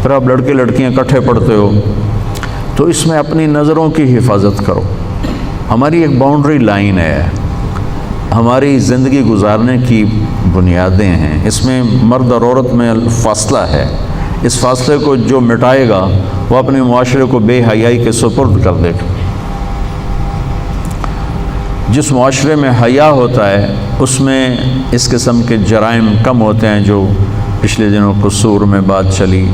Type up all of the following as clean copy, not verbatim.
پھر آپ لڑکے لڑکیاں اکٹھے پڑھتے ہو، تو اس میں اپنی نظروں کی حفاظت کرو۔ ہماری ایک باؤنڈری لائن ہے، ہماری زندگی گزارنے کی بنیادیں ہیں، اس میں مرد اور عورت میں فاصلہ ہے۔ اس فاصلے کو جو مٹائے گا وہ اپنے معاشرے کو بے حیائی کے سپرد کر دے گا۔ جس معاشرے میں حیا ہوتا ہے اس میں اس قسم کے جرائم کم ہوتے ہیں جو پچھلے دنوں قصور میں بات چلی۔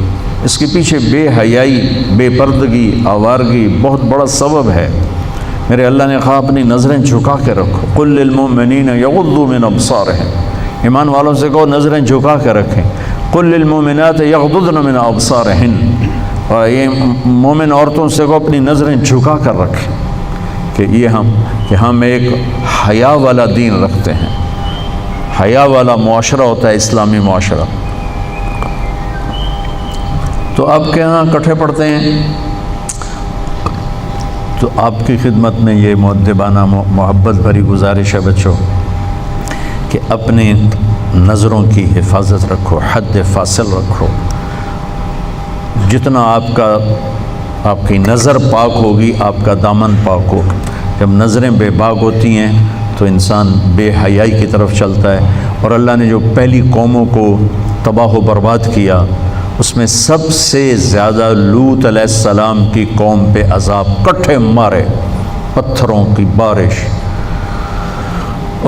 اس کے پیچھے بے حیائی، بے پردگی، آوارگی بہت بڑا سبب ہے۔ میرے اللہ نے کہا اپنی نظریں جھکا کے رکھو، قل للمؤمنین یغضوا من ابصارہم، ایمان والوں سے کہو نظریں جھکا کے رکھیں۔ قل للمؤمنات یغضضن من ابصارہن، اور یہ مومن عورتوں سے کہو اپنی نظریں جھکا کر رکھیں کہ ہم ایک حیا والا دین رکھتے ہیں، حیا والا معاشرہ ہوتا ہے اسلامی معاشرہ۔ تو آپ کے یہاں اکٹھے پڑھتے ہیں، تو آپ کی خدمت میں یہ مؤدبانہ محبت بھری گزارش ہے بچوں کہ اپنی نظروں کی حفاظت رکھو، حد فاصل رکھو۔ جتنا آپ کی نظر پاک ہوگی آپ کا دامن پاک ہوگا۔ جب نظریں بے باک ہوتی ہیں تو انسان بے حیائی کی طرف چلتا ہے، اور اللہ نے جو پہلی قوموں کو تباہ و برباد کیا اس میں سب سے زیادہ لوط علیہ السلام کی قوم پہ عذاب کٹھے مارے، پتھروں کی بارش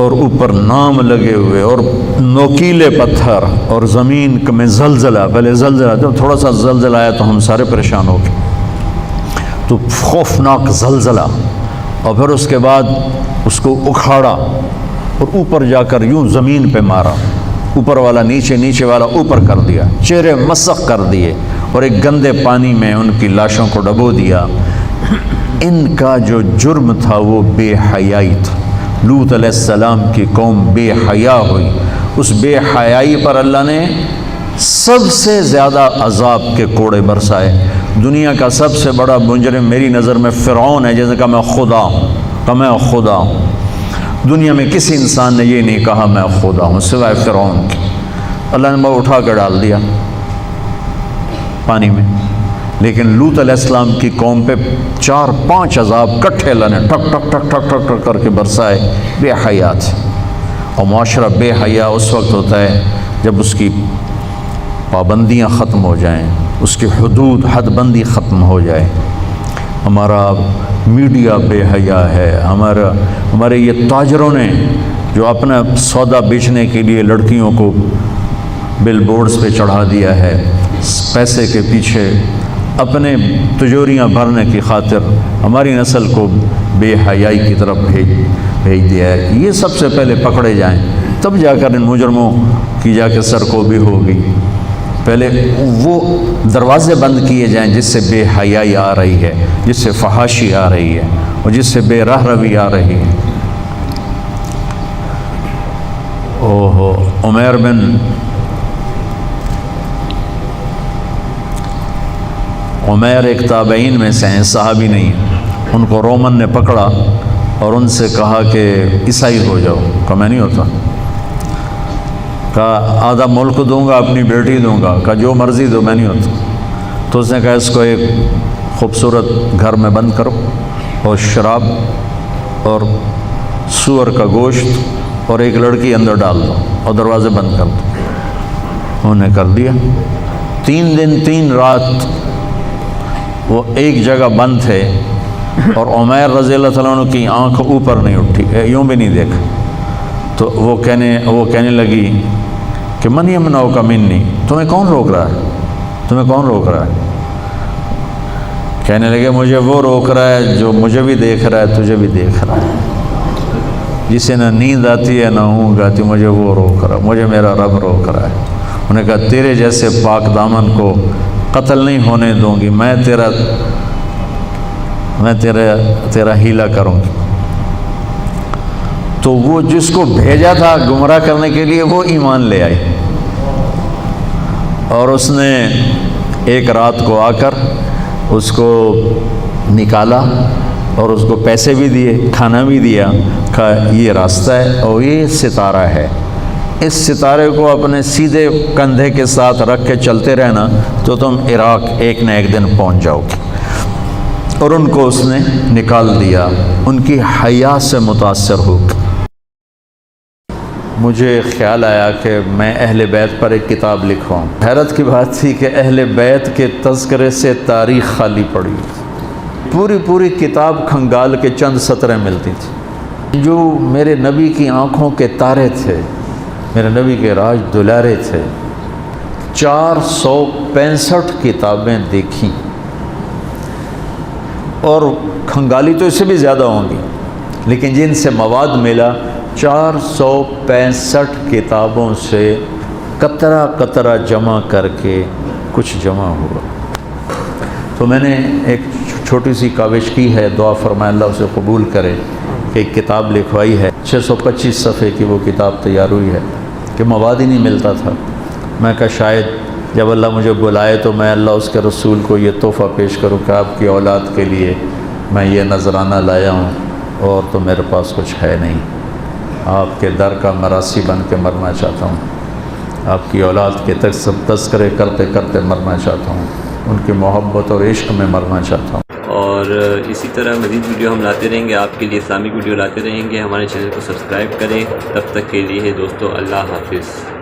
اور اوپر نام لگے ہوئے اور نوکیلے پتھر اور زمین میں زلزلہ۔ پہلے زلزلہ، جب تھوڑا سا زلزلہ آیا تو ہم سارے پریشان ہو گئے، تو خوفناک زلزلہ، اور پھر اس کے بعد اس کو اکھاڑا اور اوپر جا کر یوں زمین پہ مارا، اوپر والا نیچے، نیچے والا اوپر کر دیا، چہرے مسخ کر دیے اور ایک گندے پانی میں ان کی لاشوں کو ڈبو دیا۔ ان کا جو جرم تھا وہ بے حیائی تھا۔ لوط علیہ السلام کی قوم بے حیا ہوئی، اس بے حیائی پر اللہ نے سب سے زیادہ عذاب کے کوڑے برسائے۔ دنیا کا سب سے بڑا مجرم میری نظر میں فرعون ہے، جیسے کہ میں خدا ہوں، کہ میں خدا ہوں۔ دنیا میں کسی انسان نے یہ نہیں کہا میں خدا ہوں سوائے فرعون کے۔ اللہ نے وہ اٹھا کر ڈال دیا پانی میں، لیکن لوط علیہ السلام کی قوم پہ 4-5 عذاب کٹھے اللہ نے ٹھک ٹھک ٹھک ٹھک ٹھک ٹھک کر کے برسائے۔ بے حیا تھے، اور معاشرہ بے حیا اس وقت ہوتا ہے جب اس کی پابندیاں ختم ہو جائیں، اس کی حدود حد بندی ختم ہو جائے۔ ہمارا میڈیا بے حیا ہے، ہمارے یہ تاجروں نے جو اپنا سودا بیچنے کے لیے لڑکیوں کو بل بورڈز پہ چڑھا دیا ہے، پیسے کے پیچھے اپنے تجوریاں بھرنے کی خاطر ہماری نسل کو بے حیائی کی طرف بھیج دیا ہے۔ یہ سب سے پہلے پکڑے جائیں، تب جا کر ان مجرموں کی جا کے سرکوبی ہوگی۔ پہلے وہ دروازے بند کیے جائیں جس سے بے حیائی آ رہی ہے، جس سے فحاشی آ رہی ہے، اور جس سے بے راہ روی آ رہی ہے۔ عمیر ایک تابعین میں سے ہیں، صحابی نہیں، ان کو رومن نے پکڑا اور ان سے کہا کہ عیسائی ہو جاؤ، کہا میں نہیں ہوتا، کہا آدھا ملک دوں گا، اپنی بیٹی دوں گا، کہا جو مرضی دو، میں نہیں ہوتا۔ تو اس نے کہا اس کو ایک خوبصورت گھر میں بند کرو، اور شراب اور سور کا گوشت اور ایک لڑکی اندر ڈال دو اور دروازے بند کر دو۔ انہوں نے کر دیا۔ 3 دن 3 رات وہ ایک جگہ بند تھے، اور عمیر رضی اللہ تعالیٰ عنہ کی آنکھ اوپر نہیں اٹھی، یوں بھی نہیں دیکھا۔ تو وہ کہنے لگی کہ من یمنعک منی، تمہیں کون روک رہا ہے، تمہیں کون روک رہا ہے؟ کہنے لگے مجھے وہ روک رہا ہے جو مجھے بھی دیکھ رہا ہے، تجھے بھی دیکھ رہا ہے، جسے نہ نیند آتی ہے نہ اونگ آتی، مجھے وہ روک رہا ہے، مجھے میرا رب روک رہا ہے۔ انہوں نے کہا تیرے جیسے پاک دامن کو قتل نہیں ہونے دوں گی، میں تیرا ہیلا کروں گی۔ تو وہ جس کو بھیجا تھا گمراہ کرنے کے لیے وہ ایمان لے آئی، اور اس نے ایک رات کو آ کر اس کو نکالا اور اس کو پیسے بھی دیے، کھانا بھی دیا، کہا یہ راستہ ہے اور یہ ستارہ ہے، اس ستارے کو اپنے سیدھے کندھے کے ساتھ رکھ کے چلتے رہنا تو تو تم عراق ایک نہ ایک دن پہنچ جاؤ گے۔ اور ان کو اس نے نکال دیا، ان کی حیا سے متاثر ہو۔ مجھے خیال آیا کہ میں اہل بیت پر ایک کتاب لکھواؤں۔ حیرت کی بات تھی کہ اہل بیت کے تذکرے سے تاریخ خالی پڑی، پوری کتاب کھنگال کے چند سطریں ملتی تھیں۔ جو میرے نبی کی آنکھوں کے تارے تھے، میرے نبی کے راج دلارے تھے، 465 کتابیں دیکھیں، اور کھنگالی تو اس سے بھی زیادہ ہوں گی، لیکن جن سے مواد ملا 465 کتابوں سے قطرہ قطرہ جمع کر کے کچھ جمع ہوا۔ تو میں نے ایک چھوٹی سی کاوش کی ہے، دعا فرمائے اللہ اسے قبول کرے، کہ ایک کتاب لکھوائی ہے، 625 صفحے کی وہ کتاب تیار ہوئی ہے، کہ مواد ہی نہیں ملتا تھا۔ میں کہا شاید جب اللہ مجھے بلائے تو میں اللہ اس کے رسول کو یہ تحفہ پیش کروں کہ آپ کی اولاد کے لیے میں یہ نذرانہ لایا ہوں، اور تو میرے پاس کچھ ہے نہیں، آپ کے در کا مراسی بن کے مرنا چاہتا ہوں، آپ کی اولاد کے تذکرے کرتے کرتے مرنا چاہتا ہوں، ان کی محبت اور عشق میں مرنا چاہتا ہوں۔ اور اسی طرح مزید ویڈیو ہم لاتے رہیں گے، آپ کے لیے اسلامک ویڈیو لاتے رہیں گے۔ ہمارے چینل کو سبسکرائب کریں۔ تب تک کے لیے دوستو اللہ حافظ۔